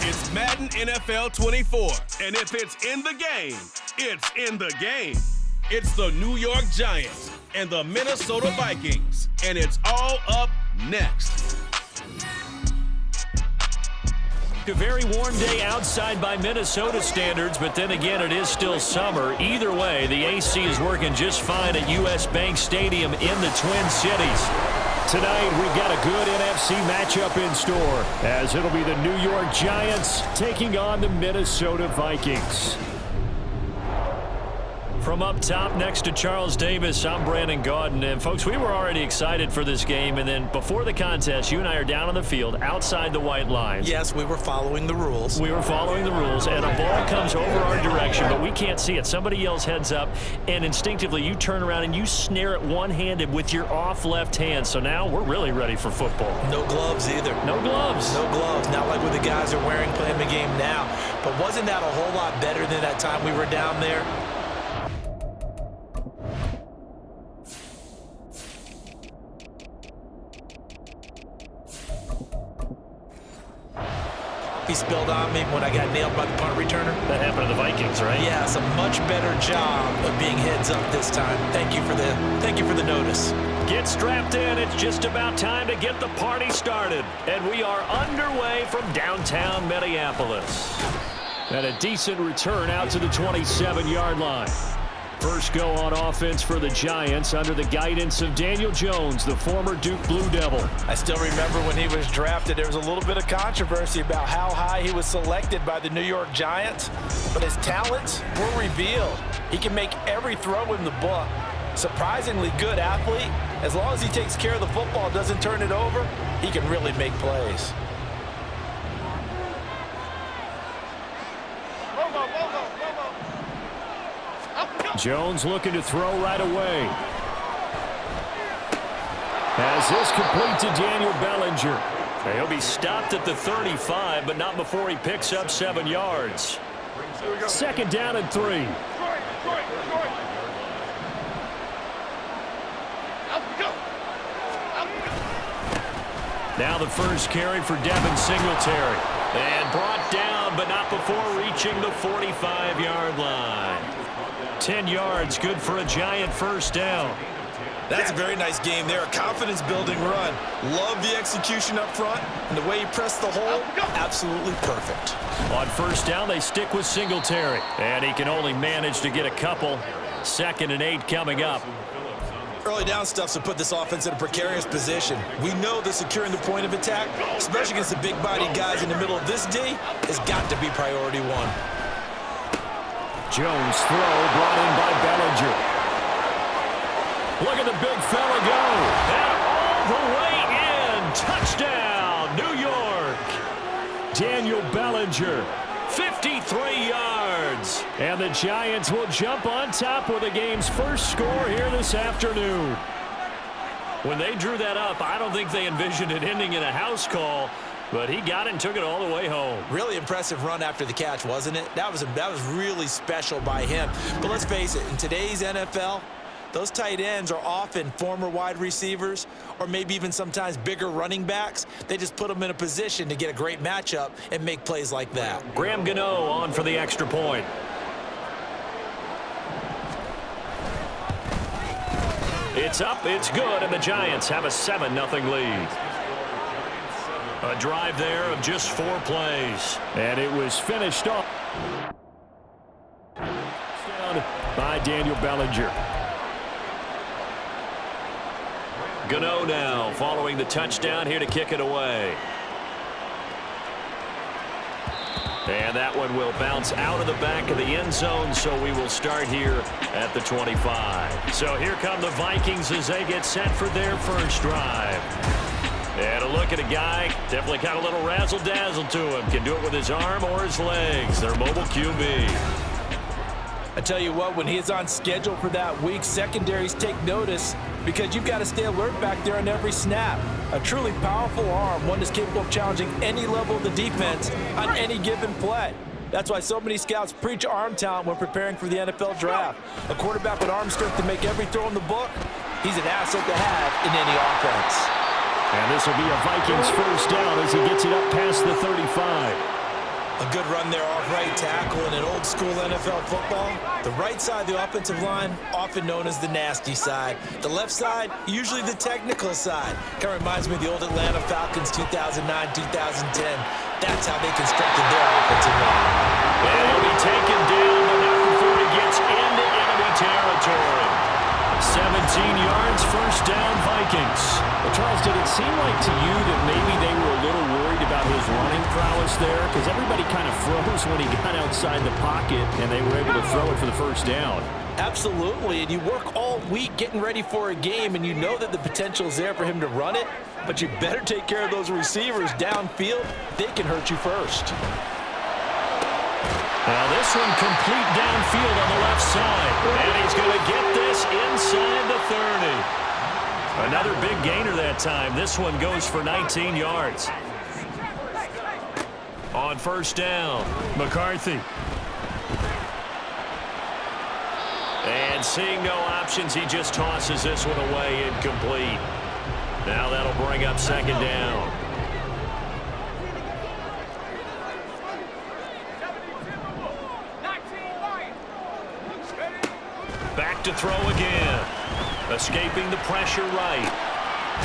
It's Madden NFL 24, and if it's in the game, it's in the game. It's the New York Giants and the Minnesota Vikings, and it's all up next. A very warm day outside by Minnesota standards, but then again, it is still summer. Either way, the AC is working just fine at US Bank Stadium in the Twin Cities. Tonight, we've got a good NFC matchup in store, as it'll be the New York Giants taking on the Minnesota Vikings. From up top next to Charles Davis, I'm Brandon Gaudin. And, folks, we were already excited for this game. And then before the contest, you and I are down on the field outside the white lines. Yes, we were following the rules. We were following the rules, and a ball comes over our direction, but we can't see it. Somebody yells heads up, and instinctively you turn around and you snare it one-handed with your off left hand. So now we're really ready for football. No gloves either. No gloves. No gloves. Not like what the guys are wearing playing the game now. But wasn't that a whole lot better than that time we were down there? He spilled on me when I got nailed by the punt returner. That happened to the Vikings, right? Yes, a much better job of being heads up this time. Thank you for the notice. Get strapped in. It's just about time to get the party started. And we are underway from downtown Minneapolis. And a decent return out to the 27-yard line. First go on offense for the Giants under the guidance of Daniel Jones, the former Duke Blue Devil. I still remember when he was drafted, there was a little bit of controversy about how high he was selected by the New York Giants, but his talents were revealed. He can make every throw in the book. Surprisingly good athlete. As long as he takes care of the football, doesn't turn it over, he can really make plays. Jones looking to throw right away. As this complete to Daniel Bellinger. He'll be stopped at the 35, but not before he picks up 7 yards. Second down and 3. Now the first carry for Devin Singletary. And brought down, but not before reaching the 45-yard line. 10 yards, good for a Giant first down. That's a very nice game there. A confidence-building run. Love the execution up front, and the way he pressed the hole, absolutely perfect. On first down, they stick with Singletary. And he can only manage to get a couple. 2nd and 8 coming up. Early down stuff to put this offense in a precarious position. We know that securing the point of attack, especially against the big-bodied guys in the middle of this D, has got to be priority one. Jones throw brought in by Bellinger. Look at the big fella go. And all the way in. Touchdown, New York. Daniel Bellinger, 53 yards. And the Giants will jump on top with the game's first score here this afternoon. When they drew that up, I don't think they envisioned it ending in a house call. But he got it and took it all the way home. Really impressive run after the catch, wasn't it? That was really special by him. But let's face it, in today's NFL, those tight ends are often former wide receivers or maybe even sometimes bigger running backs. They just put them in a position to get a great matchup and make plays like that. Graham Gano on for the extra point. It's up, it's good, and the Giants have a 7-0 lead. A drive there of just 4 plays. And it was finished off by Daniel Bellinger. Gano now following the touchdown here to kick it away. And that one will bounce out of the back of the end zone, so we will start here at the 25. So here come the Vikings as they get set for their first drive. And a look at a guy, definitely got a little razzle-dazzle to him. Can do it with his arm or his legs. Their mobile QB. I tell you what, when he is on schedule for that week, secondaries take notice because you've got to stay alert back there on every snap. A truly powerful arm, one that's capable of challenging any level of the defense on any given play. That's why so many scouts preach arm talent when preparing for the NFL draft. A quarterback with arm strength to make every throw in the book, he's an asset to have in any offense. And this will be a Vikings first down as he gets it up past the 35. A good run there off right tackle in an old-school NFL football. The right side of the offensive line, often known as the nasty side. The left side, usually the technical side. Kind of reminds me of the old Atlanta Falcons 2009-2010. That's how they constructed their offensive line. And he'll be taken down, but not before he gets into enemy territory. 17 yards, first down, Vikings. Well, Charles, did it seem like to you that maybe they were a little worried about his running prowess there? Because everybody kind of froze when he got outside the pocket, and they were able to throw it for the first down. Absolutely, and you work all week getting ready for a game, and you know that the potential is there for him to run it, but you better take care of those receivers downfield. They can hurt you first. Now this one complete downfield on the left side. And he's going to get this inside the 30. Another big gainer that time. This one goes for 19 yards. On first down, McCarthy. And seeing no options, he just tosses this one away incomplete. Now that'll bring up second down. Back to throw again. Escaping the pressure right.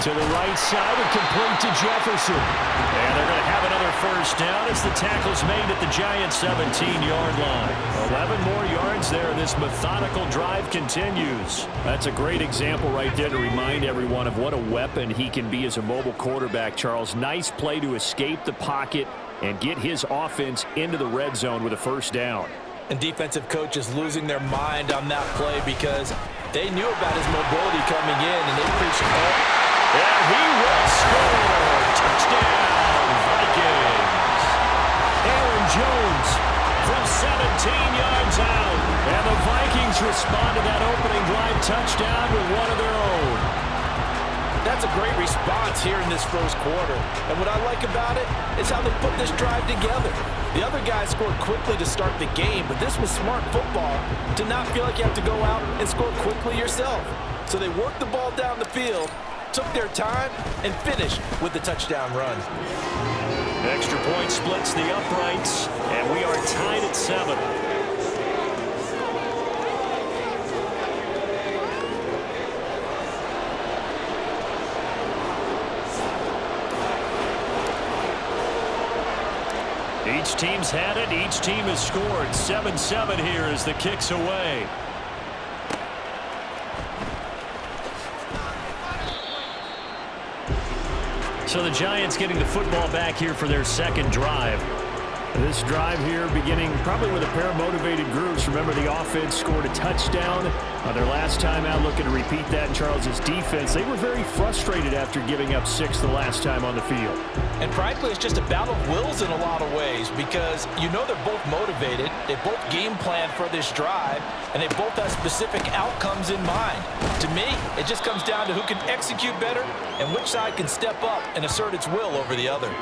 To the right side and complete to Jefferson. And they're going to have another first down as the tackle's made at the Giants' 17-yard line. 11 more yards there. This methodical drive continues. That's a great example right there to remind everyone of what a weapon he can be as a mobile quarterback, Charles. Nice play to escape the pocket and get his offense into the red zone with a first down. And defensive coaches losing their mind on that play because they knew about his mobility coming in, and they preached hope. And he will score. Touchdown, Vikings. Aaron Jones from 17 yards out. And the Vikings respond to that opening drive touchdown with one of their own. That's a great response here in this first quarter. And what I like about it is how they put this drive together. The other guys scored quickly to start the game, but this was smart football to not feel like you have to go out and score quickly yourself. So they worked the ball down the field, took their time, and finished with the touchdown run. Extra point splits the uprights, and we are tied at 7. Each team's had it. Each team has scored. 7-7 here as the kick's away. So the Giants getting the football back here for their second drive. This drive here beginning probably with a pair of motivated groups. Remember, the offense scored a touchdown their last time out, looking to repeat that in Charles's defense. They were very frustrated after giving up 6 the last time on the field. And frankly, it's just a battle of wills in a lot of ways because you know they're both motivated. They both game plan for this drive, and they both have specific outcomes in mind. To me, it just comes down to who can execute better and which side can step up and assert its will over the other.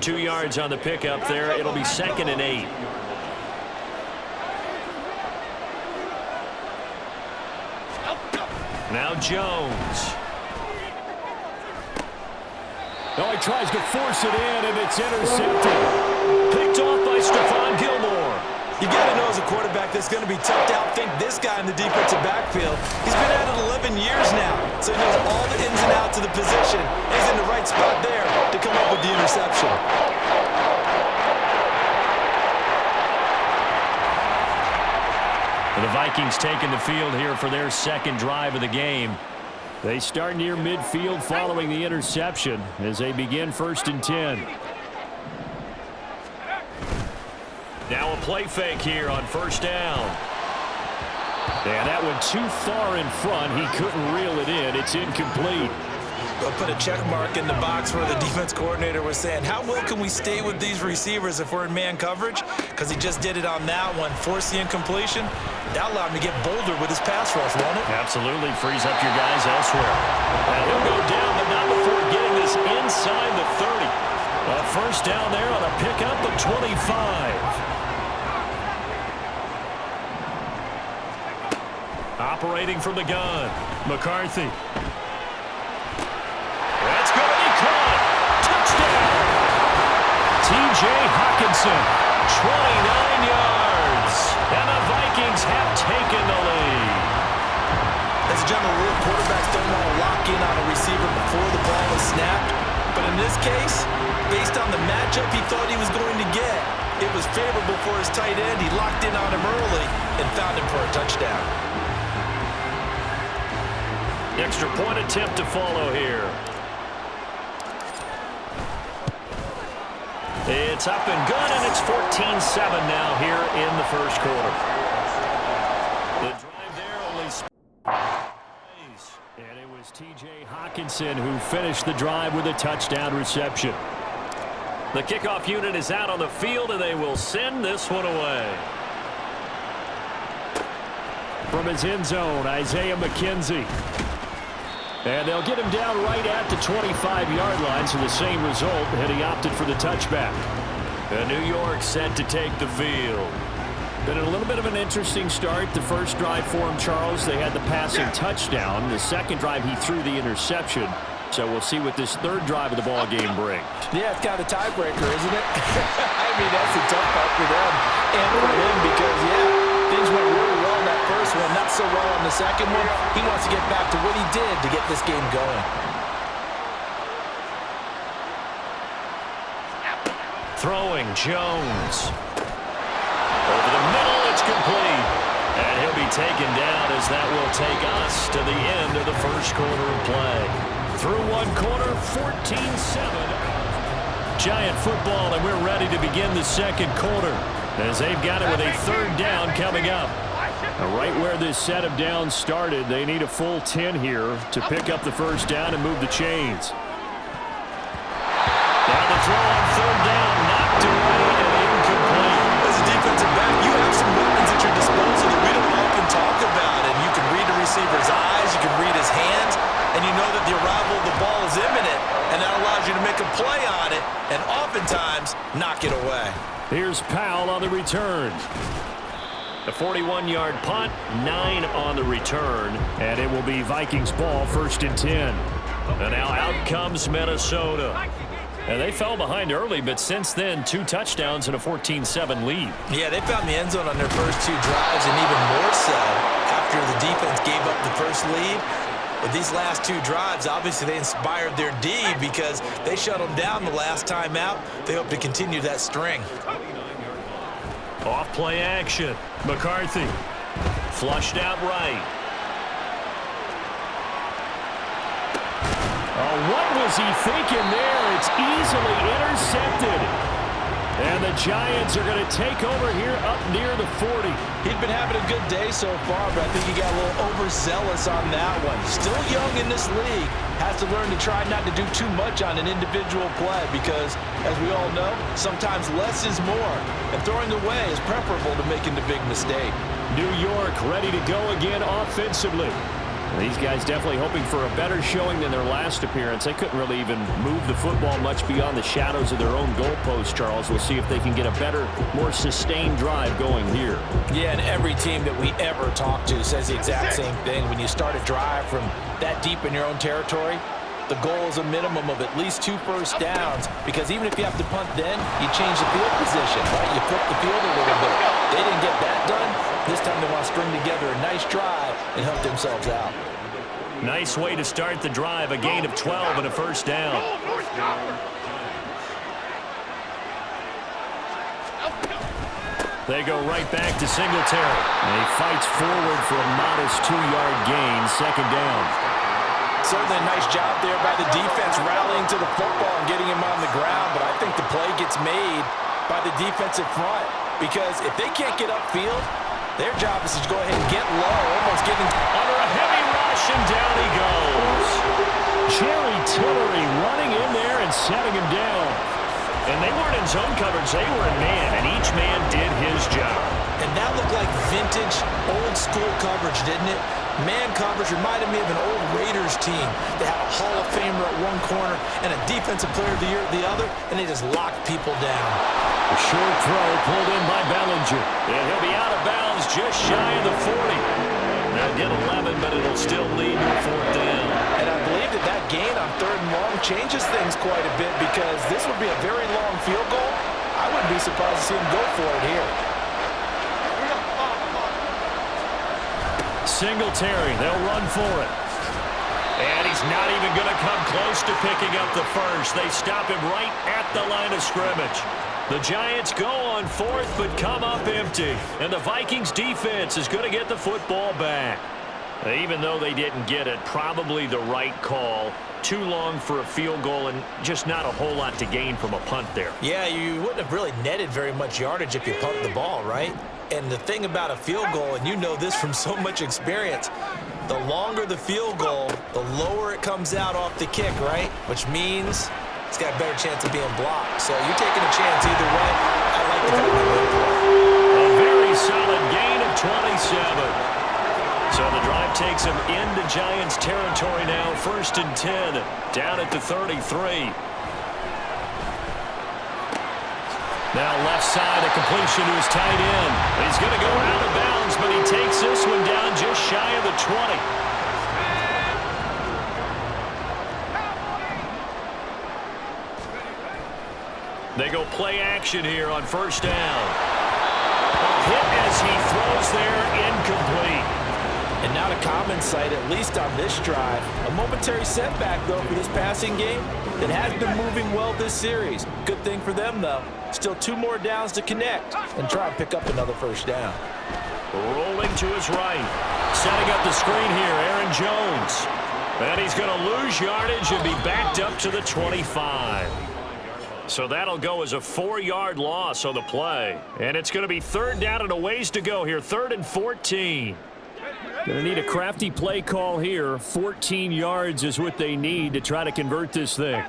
2 yards on the pickup there. It'll be 2nd and 8. Now Jones. Oh, he tries to force it in, and it's intercepted. Picked off by Stephon Gilmore. You got to know as a quarterback that's going to be tough to outthink this guy in the defensive backfield. He's been at it 11 years now, so he knows all the ins and outs of the position. He's in the right spot there to come up with the interception. The Vikings taking the field here for their second drive of the game. They start near midfield following the interception as they begin 1st and 10. Now a play fake here on first down. And that went too far in front. He couldn't reel it in. It's incomplete. They'll put a check mark in the box where the defense coordinator was saying, how well can we stay with these receivers if we're in man coverage? Because he just did it on that one, forced the incompletion. That allowed him to get bolder with his pass rush, won't it? Absolutely. Frees up your guys elsewhere. And he'll go down, but not before getting this inside the 30. A first down there on a pickup of 25. Operating from the gun, McCarthy. That's going to be caught. Touchdown. T.J. Hockenson, 29 yards. And the Vikings have taken the lead. As a general rule, quarterbacks don't want to lock in on a receiver before the ball is snapped. But in this case, based on the matchup he thought he was going to get, it was favorable for his tight end. He locked in on him early and found him for a touchdown. Extra point attempt to follow here. It's up and good, and it's 14-7 now here in the first quarter. The drive there only plays, and it was T.J. Hockenson who finished the drive with a touchdown reception. The kickoff unit is out on the field, and they will send this one away. From his end zone, Isaiah McKenzie. And they'll get him down right at the 25-yard line, so the same result, and he opted for the touchback. And New York set to take the field. Been a little bit of an interesting start. The first drive for him, Charles, they had the passing touchdown. The second drive, he threw the interception. So we'll see what this third drive of the ball game brings. Yeah, it's kind of a tiebreaker, isn't it? I mean, that's a tough part for them and for him because, things went really well in that first one, not so well in the second one. He wants to get back to what he did to get this game going. Throwing Jones. Over the middle, it's complete. And he'll be taken down as that will take us to the end of the first quarter of play. Through one quarter, 14-7. Giant football, and we're ready to begin the second quarter as they've got it with a third down coming up. Right where this set of downs started, they need a full 10 here to pick up the first down and move the chains. Now the throw on third down, knocked away and incomplete. As a defensive back, you have some weapons at your disposal that we don't often talk about, and you can read the receiver's eyes, you can read his hands, and you know that the arrival of the ball is imminent, and that allows you to make a play on it and oftentimes knock it away. Here's Powell on the return. A 41-yard punt, 9 on the return, and it will be Vikings ball, 1st and 10. And now out comes Minnesota. And they fell behind early, but since then, 2 touchdowns and a 14-7 lead. Yeah, they found the end zone on their first 2 drives, and even more so after the defense gave up the first lead. But these last 2 drives, obviously they inspired their D because they shut them down the last time out. They hope to continue that string. Off play action. McCarthy flushed out right. Oh, what was he thinking there? It's easily intercepted. And the Giants are going to take over here up near the 40. He'd been having a good day so far, but I think he got a little overzealous on that one. Still young in this league. Has to learn to try not to do too much on an individual play because, as we all know, sometimes less is more. And throwing away is preferable to making the big mistake. New York ready to go again offensively. These guys definitely hoping for a better showing than their last appearance. They couldn't really even move the football much beyond the shadows of their own goalpost, Charles. We'll see if they can get a better, more sustained drive going here. Yeah, and every team that we ever talk to says the exact same thing. When you start a drive from that deep in your own territory, the goal is a minimum of at least 2 first downs because even if you have to punt then, you change the field position, right? You flip the field a little bit. They didn't get that done. This time they want to string together a nice drive and help themselves out. Nice way to start the drive, a gain of 12 and a first down. They go right back to Singletary. And he fights forward for a modest 2-yard gain, 2nd down. Certainly a nice job there by the defense rallying to the football and getting him on the ground, but I think the play gets made by the defensive front because if they can't get upfield, their job is to go ahead and get low, almost getting under a heavy rush, and down he goes. Jerry Tillery running in there and setting him down. And they weren't in zone coverage, they were in man, and each man did his job. And that looked like vintage, old-school coverage, didn't it? Man coverage reminded me of an old Raiders team. They had a Hall of Famer at one corner and a Defensive Player of the Year at the other, and they just locked people down. A short throw pulled in by Bellinger. And he'll be out of bounds just shy of the 40. They'll get 11, but it'll still lead to a 4th down. And I believe that gain on 3rd and long changes things quite a bit because this would be a very long field goal. I wouldn't be surprised to see him go for it here. Singletary, they'll run for it. And he's not even going to come close to picking up the first. They stop him right at the line of scrimmage. The Giants go on 4th, but come up empty. And the Vikings defense is going to get the football back. Even though they didn't get it, probably the right call. Too long for a field goal and just not a whole lot to gain from a punt there. Yeah, you wouldn't have really netted very much yardage if you pumped the ball, right? And the thing about a field goal, and you know this from so much experience, the longer the field goal, the lower it comes out off the kick, right? Which means it's got a better chance of being blocked. So you're taking a chance either way. I like the fact that they went for it. A very solid gain of 27. So the drive takes him into Giants territory now. 1st and 10, down at the 33. Now left side, a completion to his tight end. He's going to go out of bounds, but he takes this one down just shy of the 20. They go play action here on 1st down. A hit as he throws there, incomplete. And not a common sight, at least on this drive. A momentary setback, though, for this passing game that has been moving well this series. Good thing for them, though. Still 2 more downs to connect and try and pick up another 1st down. Rolling to his right. Setting up the screen here, Aaron Jones. And he's going to lose yardage and be backed up to the 25. So that'll go as a 4-yard loss on the play. And it's going to be 3rd down and a ways to go here. 3rd and 14. Going to need a crafty play call here. 14 yards is what they need to try to convert this thing.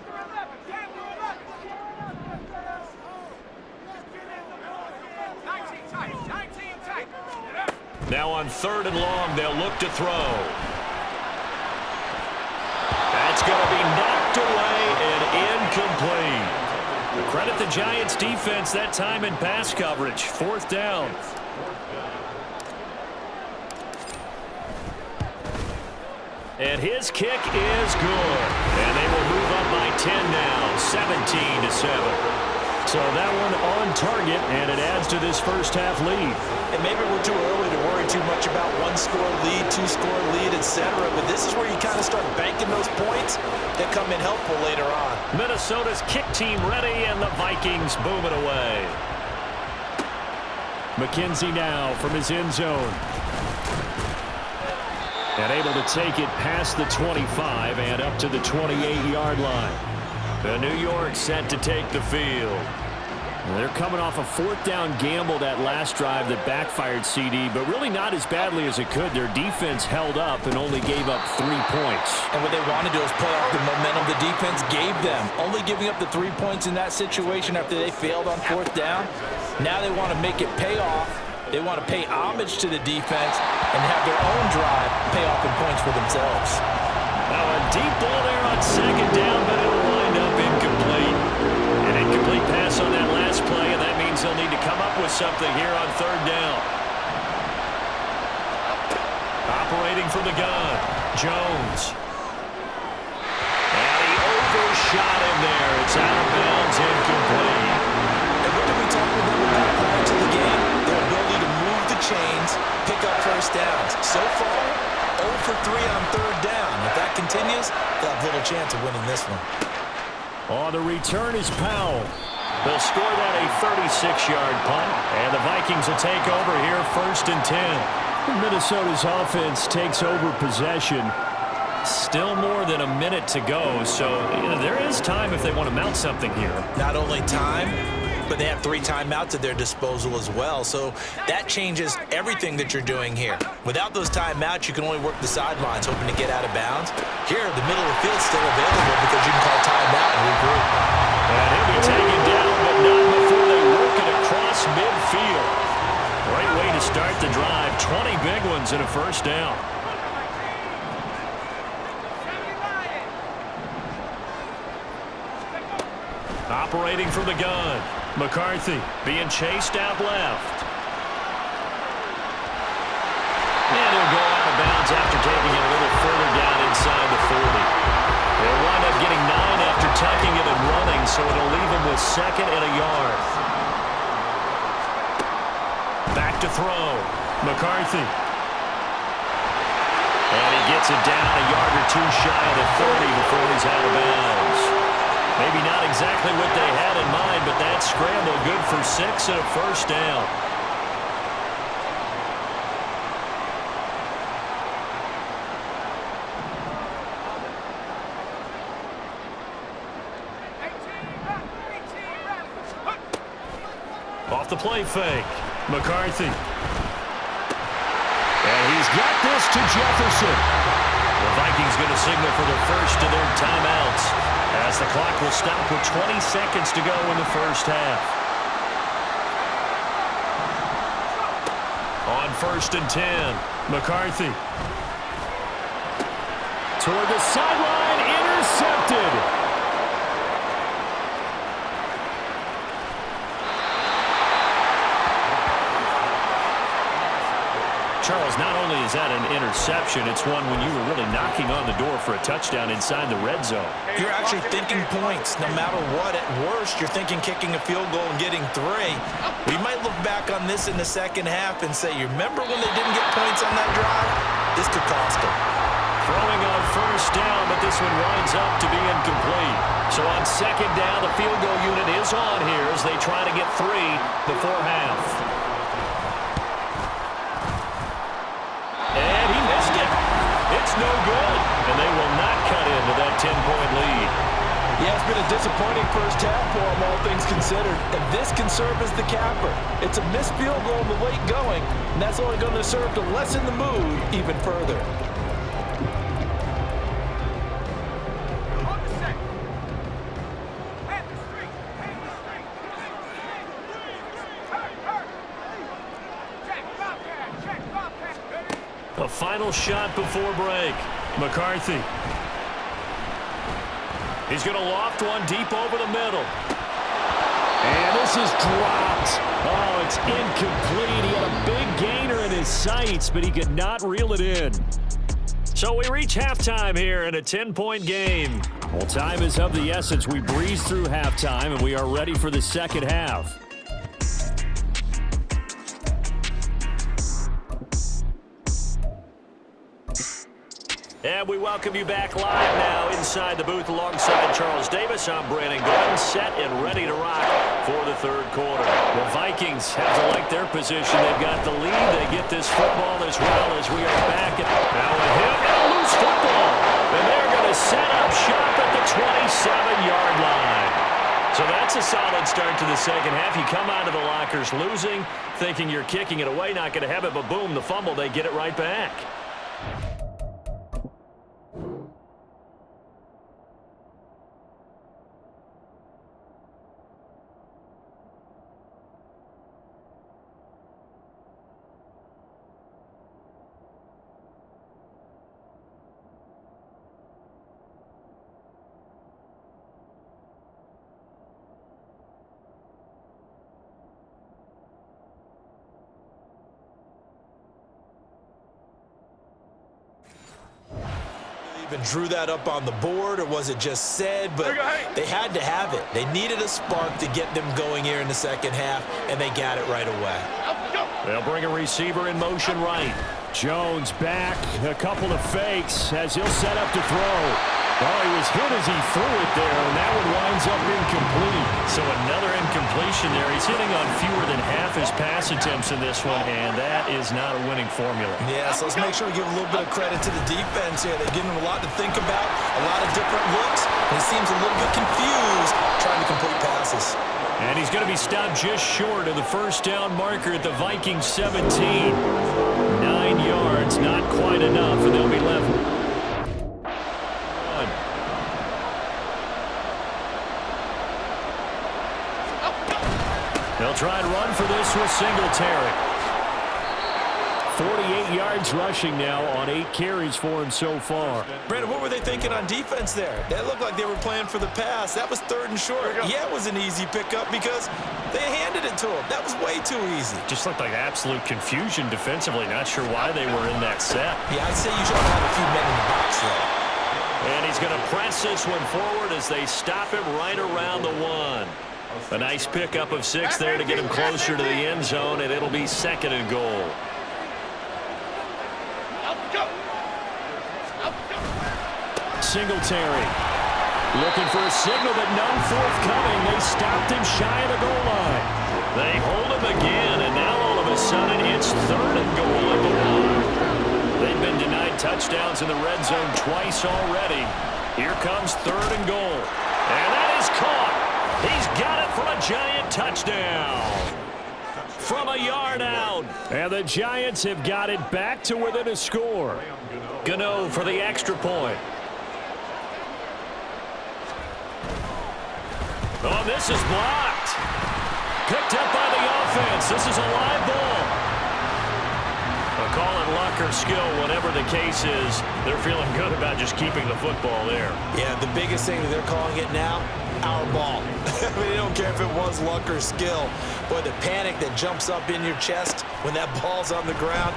Now on 3rd and long, they'll look to throw. That's going to be knocked away and incomplete. Credit the Giants defense that time in pass coverage. 4th down. And his kick is good. And they will move up by 10 now, 17-7. So that one on target, and it adds to this first half lead. And maybe we're too early to worry too much about 1-score lead, 2-score lead, etc. But this is where you kind of start banking those points that come in helpful later on. Minnesota's kick team ready, and the Vikings boom it away. McKenzie now from his end zone. And able to take it past the 25 and up to the 28-yard line. The New York set to take the field. They're coming off a 4th down gamble that last drive that backfired, CD, but really not as badly as it could. Their defense held up and only gave up 3 points. And what they want to do is play off the momentum the defense gave them. Only giving up the 3 points in that situation after they failed on 4th down. Now they want to make it pay off. They want to pay homage to the defense and have their own drive pay off in points for themselves. Now a deep ball there on 2nd down, but it'll wind up incomplete. An incomplete pass on that last play, and that means they'll need to come up with something here on 3rd down. Operating from the gun, Jones. And he overshot him there. It's out of bounds, incomplete. And what did we talk with them about prior to the game? Their ability to move the chains, pick up 1st downs. So far, 0 for 3 on 3rd down. If that continues, they'll have little chance of winning this one. On the return is Powell. They'll score that a 36-yard punt, and the Vikings will take over here 1st and 10. Minnesota's offense takes over possession. Still more than a minute to go, so there is time if they want to mount something here. Not only time, but they have 3 timeouts at their disposal as well. So that changes everything that you're doing here. Without those timeouts, you can only work the sidelines, hoping to get out of bounds. Here, the middle of the field's still available because you can call timeout and regroup. And he'll be taken down, but not before they work it across midfield. Great way to start the drive. 20 big ones and a 1st down. Operating from the gun. McCarthy being chased out left. And he'll go out of 2nd and a yard. Back to throw. McCarthy. And he gets it down a yard or two shy of the 30 before he's out of bounds. Maybe not exactly what they had in mind, but that scramble good for 6 and a first down. Off the play fake. McCarthy. And he's got this to Jefferson. The Vikings going to signal for the first of their timeouts as the clock will stop with 20 seconds to go in the first half. On 1st and 10, McCarthy. Toward the sideline, intercepted. Charles, not only is that an interception, it's one when you were really knocking on the door for a touchdown inside the red zone. You're actually thinking points. No matter what, at worst, you're thinking kicking a field goal and getting 3. We might look back on this in the second half and say, you remember when they didn't get points on that drive? This could cost them. Throwing on 1st down, but this one winds up to be incomplete. So on 2nd down, the field goal unit is on here as they try to get 3 before half. And he missed it. It's no good. And they will not cut into that 10-point lead. Yeah, it's been a disappointing first half for them, all things considered. And this can serve as the capper. It's a missed field goal in the late going, and that's only going to serve to lessen the mood even further. A final shot before break. McCarthy. He's going to loft one deep over the middle. And this is dropped. Oh, it's incomplete. He had a big gainer in his sights, but he could not reel it in. So we reach halftime here in a 10-point game. Well, time is of the essence. We breeze through halftime, and we are ready for the second half. And we welcome you back live now inside the booth alongside Charles Davis. I'm Brandon Gordon, set and ready to rock for the third quarter. The Vikings have to like their position. They've got the lead. They get this football as well as we are back. Now a hit and a loose football. And they're going to set up shop at the 27-yard line. So that's a solid start to the second half. You come out of the lockers losing, thinking you're kicking it away, not going to have it, but boom, the fumble, they get it right back. Even drew that up on the board, or was it just said? But they had to have it. They needed a spark to get them going here in the second half, and they got it right away. They'll bring a receiver in motion right. Jones back, a couple of fakes as he'll set up to throw. Oh, he was hit as he threw it there, and that one winds up incomplete. So another incompletion there. He's hitting on fewer than half his pass attempts in this one, and that is not a winning formula. Yeah, so let's make sure we give a little bit of credit to the defense here. They've given him a lot to think about, a lot of different looks, and he seems a little bit confused trying to complete passes. And he's going to be stopped just short of the first down marker at the Vikings 17. 9 yards, not quite enough, and they'll be left. They'll try and run for this with Singletary. 48 yards rushing now on 8 carries for him so far. Brandon, what were they thinking on defense there? That looked like they were playing for the pass. That was 3rd and short. Yeah, it was an easy pickup because they handed it to him. That was way too easy. Just looked like absolute confusion defensively. Not sure why they were in that set. Yeah, I'd say you should have a few men in the box there. And he's going to press this one forward as they stop him right around the 1. A nice pickup of 6 there to get him closer to the end zone, and it'll be 2nd and goal. Singletary looking for a signal, but none forthcoming. They stopped him shy of the goal line. They hold him again, and now all of a sudden it's 3rd and goal at the 1. They've been denied touchdowns in the red zone twice already. Here comes 3rd and goal. And that is caught. He's got it for a Giant touchdown. From a yard out. And the Giants have got it back to within a score. Gano for the extra point. Oh, this is blocked. Picked up by the offense. This is a live ball. I'll call it luck or skill, whatever the case is. They're feeling good about just keeping the football there. Yeah, the biggest thing that they're calling it now, our ball. I mean, they don't care if it was luck or skill. Boy, the panic that jumps up in your chest when that ball's on the ground,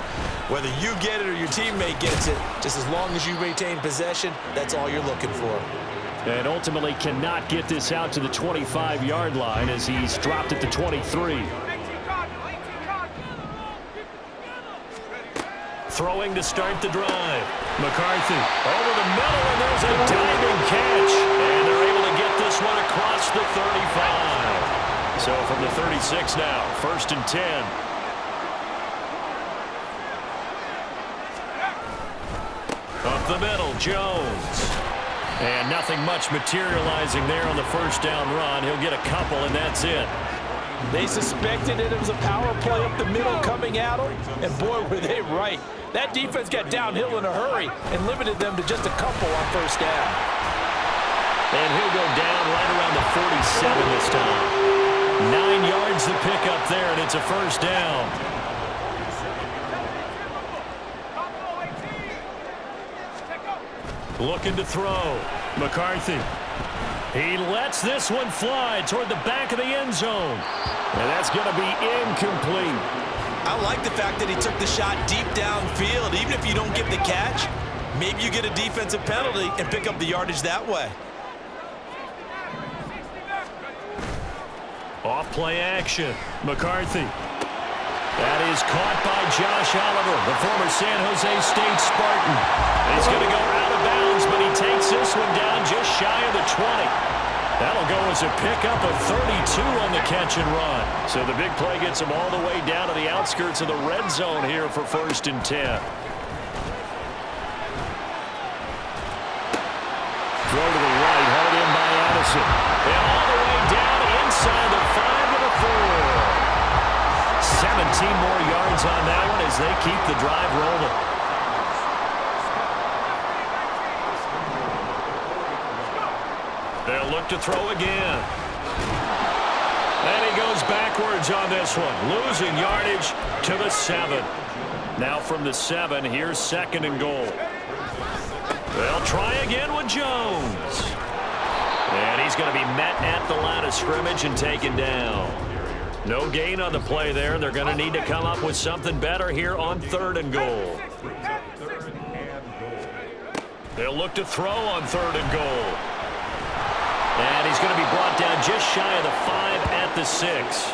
whether you get it or your teammate gets it, just as long as you maintain possession, that's all you're looking for. And ultimately cannot get this out to the 25-yard line as he's dropped at the 23. Throwing to start the drive. McCarthy over the middle, and there's a diving catch. And they're able to get this one across the 35. So from the 36 now, 1st and 10. Up the middle, Jones. And nothing much materializing there on the 1st down run. He'll get a couple, and that's it. They suspected it was a power play up the middle coming at them, and boy, were they right. That defense got downhill in a hurry and limited them to just a couple on 1st down. And he'll go down right around the 47 this time. 9 yards to pick up there, and it's a 1st down. Looking to throw. McCarthy. He lets this one fly toward the back of the end zone. And that's going to be incomplete. I like the fact that he took the shot deep downfield. Even if you don't get the catch, maybe you get a defensive penalty and pick up the yardage that way. Off play action. McCarthy. That is caught by Josh Oliver, the former San Jose State Spartan. He's going to go out of bounds, but he takes this one down just shy of the 20. That'll go as a pickup of 32 on the catch and run. So the big play gets him all the way down to the outskirts of the red zone here for 1st and 10. Throw to the right, hauled in by Addison. And all the way down inside the 5 to the 4. 17 more yards on that one as they keep the drive rolling. They'll look to throw again. And he goes backwards on this one, losing yardage to the 7. Now from the 7, here's 2nd and goal. They'll try again with Jones. And he's going to be met at the line of scrimmage and taken down. No gain on the play there. They're going to need to come up with something better here on 3rd and goal. They'll look to throw on 3rd and goal. And he's going to be brought down just shy of the 5 at the 6.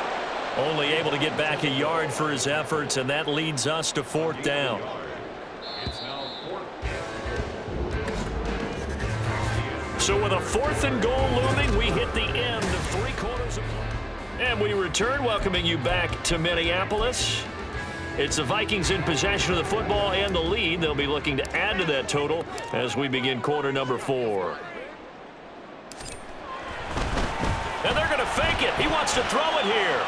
Only able to get back a yard for his efforts, and that leads us to 4th down. So with a 4th and goal looming, we hit the end of 3 quarters of play. And we return, welcoming you back to Minneapolis. It's the Vikings in possession of the football and the lead. They'll be looking to add to that total as we begin quarter number 4. And they're going to fake it. He wants to throw it here.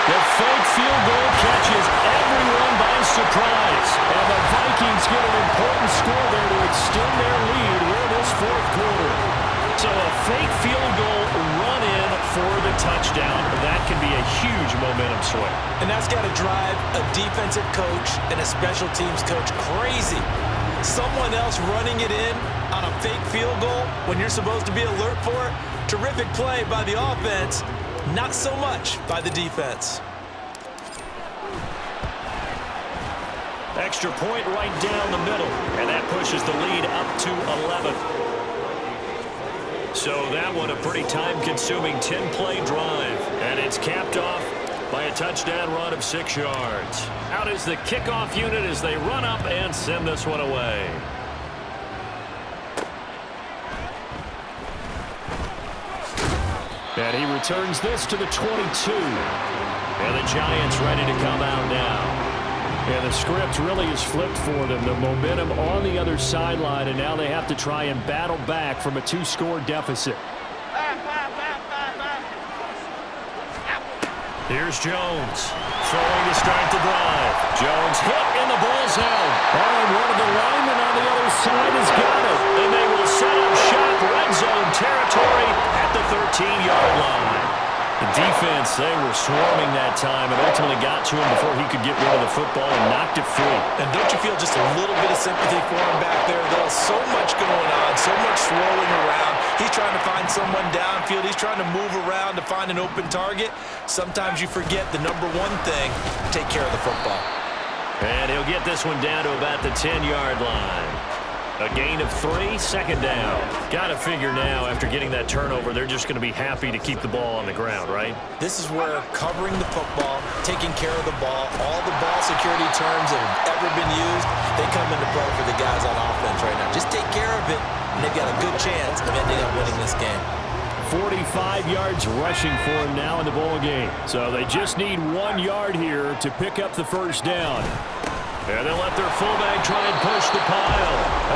The fake field goal catches everyone by surprise. And the Vikings get an important score there to extend their lead here this 4th quarter. So a fake field goal run in for the touchdown. That can be a huge momentum swing. And that's got to drive a defensive coach and a special teams coach crazy. Someone else running it in on a fake field goal when you're supposed to be alert for it. Terrific play by the offense, not so much by the defense. Extra point right down the middle, and that pushes the lead up to 11. So that one a pretty time-consuming 10-play drive. And it's capped off by a touchdown run of 6 yards. Out is the kickoff unit as they run up and send this one away. And he returns this to the 22. And the Giants ready to come out now. And the script really is flipped for them. The momentum on the other sideline, and now they have to try and battle back from a 2-score deficit. Here's Jones, throwing to start the drive. Jones hit in the ball zone. And one of the linemen on the other side has got it. And they will set up shop red zone territory at the 13-yard line. The defense, they were swarming that time and ultimately got to him before he could get rid of the football and knocked it free. And don't you feel just a little bit of sympathy for him back there, though? So much going on, so much swirling around. He's trying to find someone downfield. He's trying to move around to find an open target. Sometimes you forget the number one thing, take care of the football. And he'll get this one down to about the 10-yard line. A gain of 3, second down. Got to figure now, after getting that turnover, they're just going to be happy to keep the ball on the ground, right? This is where covering the football, taking care of the ball, all the ball security terms that have ever been used, they come into play for the guys on offense right now. Just take care of it, and they've got a good chance of ending up winning this game. 45 yards rushing for him now in the ball game. So they just need 1 yard here to pick up the first down. And they'll let their fullback try and push the pile.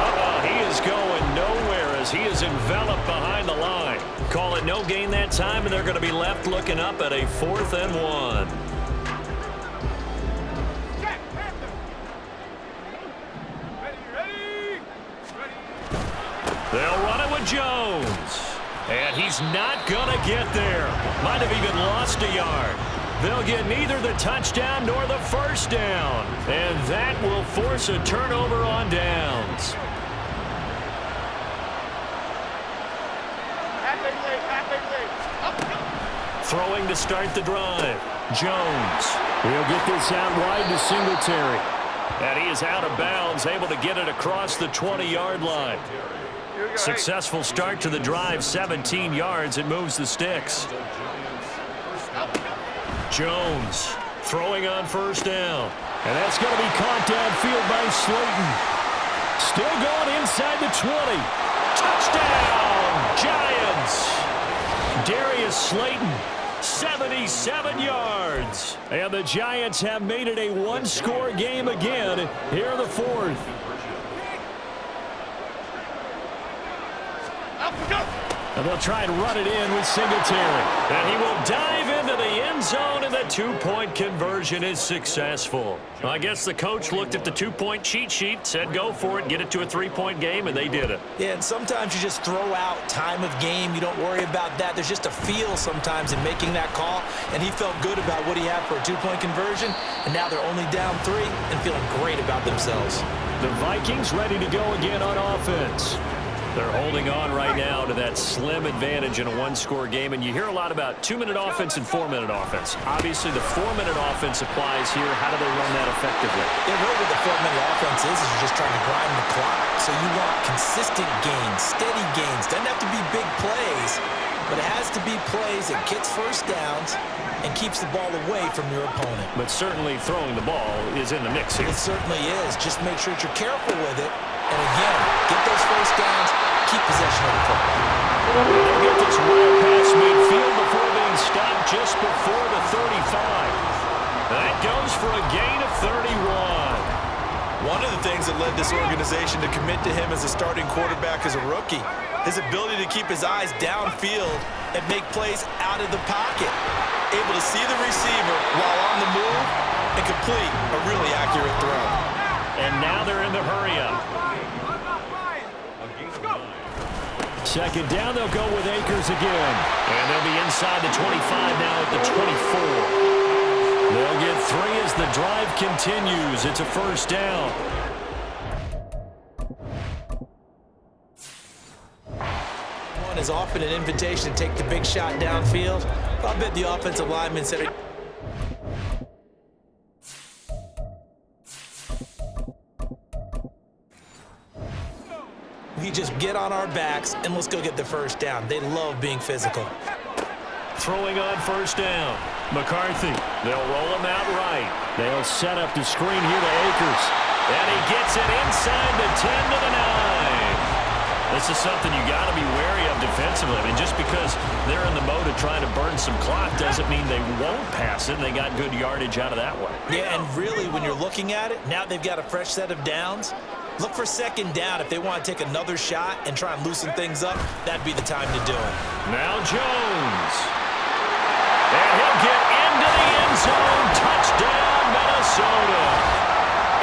He is going nowhere as he is enveloped behind the line. Call it no gain that time, and they're going to be left looking up at a 4th and 1. They'll run it with Jones. And he's not going to get there. Might have even lost a yard. They'll get neither the touchdown nor the first down. And that will force a turnover on downs. Throwing to start the drive. Jones. He'll get this out wide to Singletary. And he is out of bounds, able to get it across the 20-yard line. Successful start to the drive, 17 yards. It moves the sticks. Jones throwing on first down. And that's going to be caught downfield by Slayton. Still going inside the 20. Touchdown, Giants. Darius Slayton, 77 yards. And the Giants have made it a 1-score game again here in the 4th. And they'll try and run it in with Singletary. And he will dive into the end zone, and the 2-point conversion is successful. Well, I guess the coach looked at the 2-point cheat sheet, said go for it, get it to a 3-point game, and they did it. Yeah, and sometimes you just throw out time of game. You don't worry about that. There's just a feel sometimes in making that call, and he felt good about what he had for a 2-point conversion, and now they're only down 3 and feeling great about themselves. The Vikings ready to go again on offense. They're holding on right now to that slim advantage in a 1-score game, and you hear a lot about 2-minute offense and 4-minute offense. Obviously, the 4-minute offense applies here. How do they run that effectively? Yeah, really what the 4-minute offense is you're just trying to grind the clock. So you want consistent gains, steady gains. Doesn't have to be big plays, but it has to be plays that gets first downs and keeps the ball away from your opponent. But certainly throwing the ball is in the mix here. It certainly is. Just make sure that you're careful with it. And again, get those first downs, keep possession of the football. They'll get this wide pass midfield before being stopped just before the 35. That goes for a gain of 31. One of the things that led this organization to commit to him as a starting quarterback as a rookie, his ability to keep his eyes downfield and make plays out of the pocket. Able to see the receiver while on the move and complete a really accurate throw. And now they're in the hurry-up. Second down, they'll go with Akers again. And they'll be inside the 25 now at the 24. They'll get 3 as the drive continues. It's a first down. One is often an invitation to take the big shot downfield. I bet the offensive lineman said it. We just get on our backs and let's go get the first down. They love being physical. Throwing on first down. McCarthy. They'll roll him out right. They'll set up the screen here to Akers. And he gets it inside the 10 to the 9. This is something you got to be wary of defensively. I mean, just because they're in the mode of trying to burn some clock doesn't mean they won't pass it. They got good yardage out of that one. Yeah, and really, when you're looking at it, now they've got a fresh set of downs. Look for second down if they want to take another shot and try and loosen things up. That'd be the time to do it. Now Jones. And he'll get into the end zone. Touchdown, Minnesota.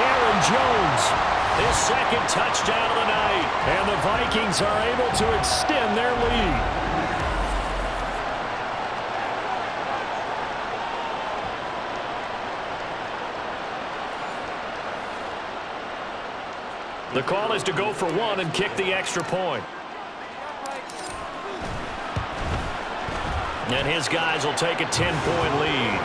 Aaron Jones, his second touchdown of the night. And the Vikings are able to extend their lead. The call is to go for one and kick the extra point. And his guys will take a 10-point lead.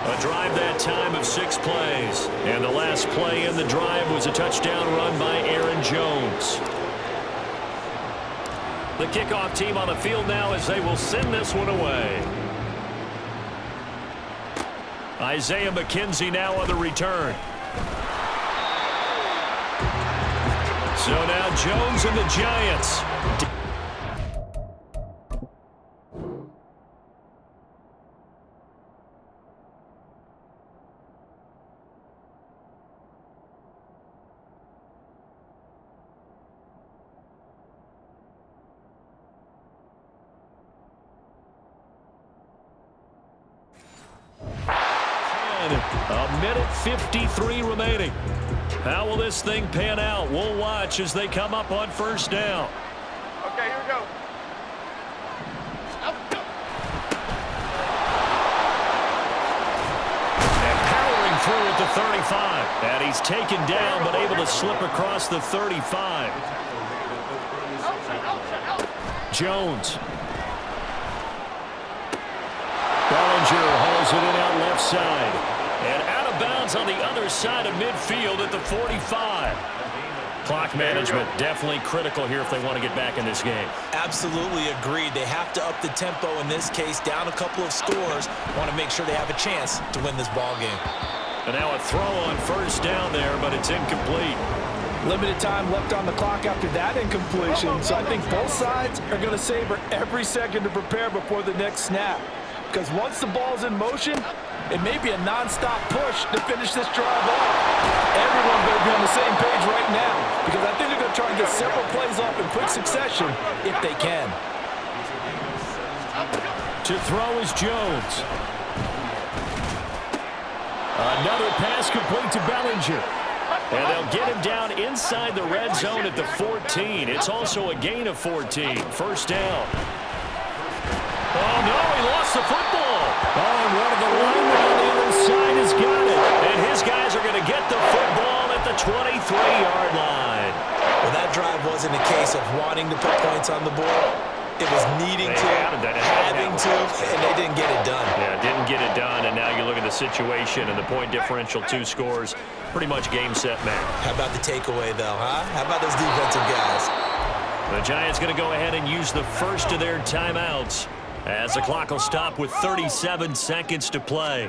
A drive that time of 6 plays. And the last play in the drive was a touchdown run by Aaron Jones. The kickoff team on the field now as they will send this one away. Isaiah McKenzie now on the return. So now Jones and the Giants. A minute 53 remaining. How will this thing pan out? We'll watch as they come up on first down. Okay, here we go. And powering through at the 35. And he's taken down but able to slip across the 35. Jones. Bellinger hauls it in out left side. And out of bounds on the other side of midfield at the 45. Clock management definitely critical here if they want to get back in this game. Absolutely agreed. They have to up the tempo in this case, down a couple of scores. Want to make sure they have a chance to win this ball game. And now a throw on first down there, but it's incomplete. Limited time left on the clock after that incompletion, so I think both sides are going to savor every second to prepare before the next snap. Because once the ball's in motion, it may be a non-stop push to finish this drive off. Everyone better be on the same page right now, because I think they're going to try and get several plays off in quick succession if they can. To throw is Jones. Another pass complete to Bellinger. And they'll get him down inside the red zone at the 14. It's also a gain of 14. First down. Oh, no, he lost the football. Oh, and one of the linemen on the other side has got it. And his guys are going to get the football at the 23-yard line. Well, that drive wasn't a case of wanting to put points on the board. It was needing to, having to, and they didn't get it done. Yeah, didn't get it done, and now you look at the situation and the point differential, 2 scores, pretty much game, set, match. How about the takeaway, though, huh? How about those defensive guys? The Giants going to go ahead and use the first of their timeouts as the clock will stop with 37 seconds to play.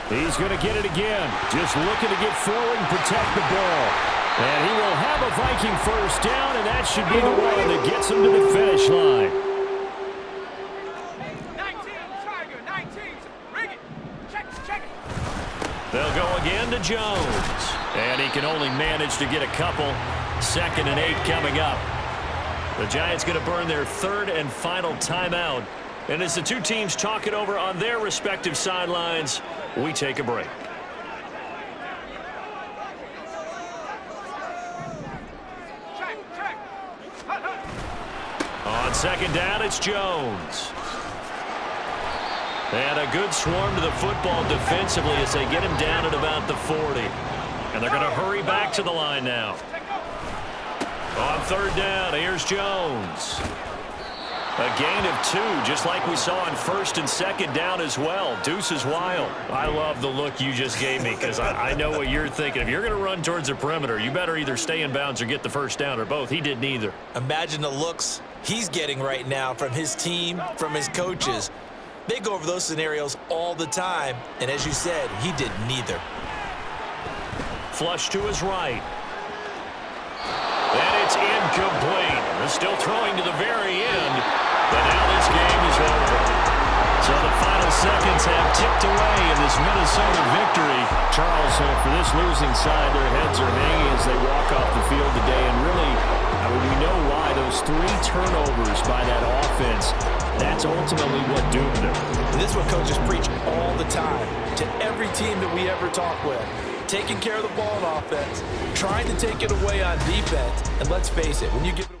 He's going to get it again, just looking to get forward and protect the ball. And he will have a Viking first down, and that should be the one that gets him to the finish line. 19, Tiger, 19. Ring it. Check it. They'll go again to Jones. And he can only manage to get a couple. 2nd and 8 coming up. The Giants going to burn their 3rd and final timeout. And as the two teams talk it over on their respective sidelines, we take a break. On 2nd down, it's Jones. And a good swarm to the football defensively as they get him down at about the 40. And they're going to hurry back to the line now. On 3rd down, here's Jones. A gain of 2, just like we saw on 1st and 2nd down as well. Deuce is wild. I love the look you just gave me because I know what you're thinking. If you're going to run towards the perimeter, you better either stay in bounds or get the first down or both. He did neither. Imagine the looks he's getting right now from his team, from his coaches. They go over those scenarios all the time, and as you said, he did neither. Flush to his right. And it's incomplete. They're still throwing to the very end, but now this game is over. So the final seconds have ticked away in this Minnesota victory. Charles, for this losing side, their heads are hanging as they walk off the field today. And really, we know why. Those 3 turnovers by that offense, that's ultimately what doomed them. And this is what coaches preach all the time to every team that we ever talk with. Taking care of the ball on offense, trying to take it away on defense, and let's face it, when you give it away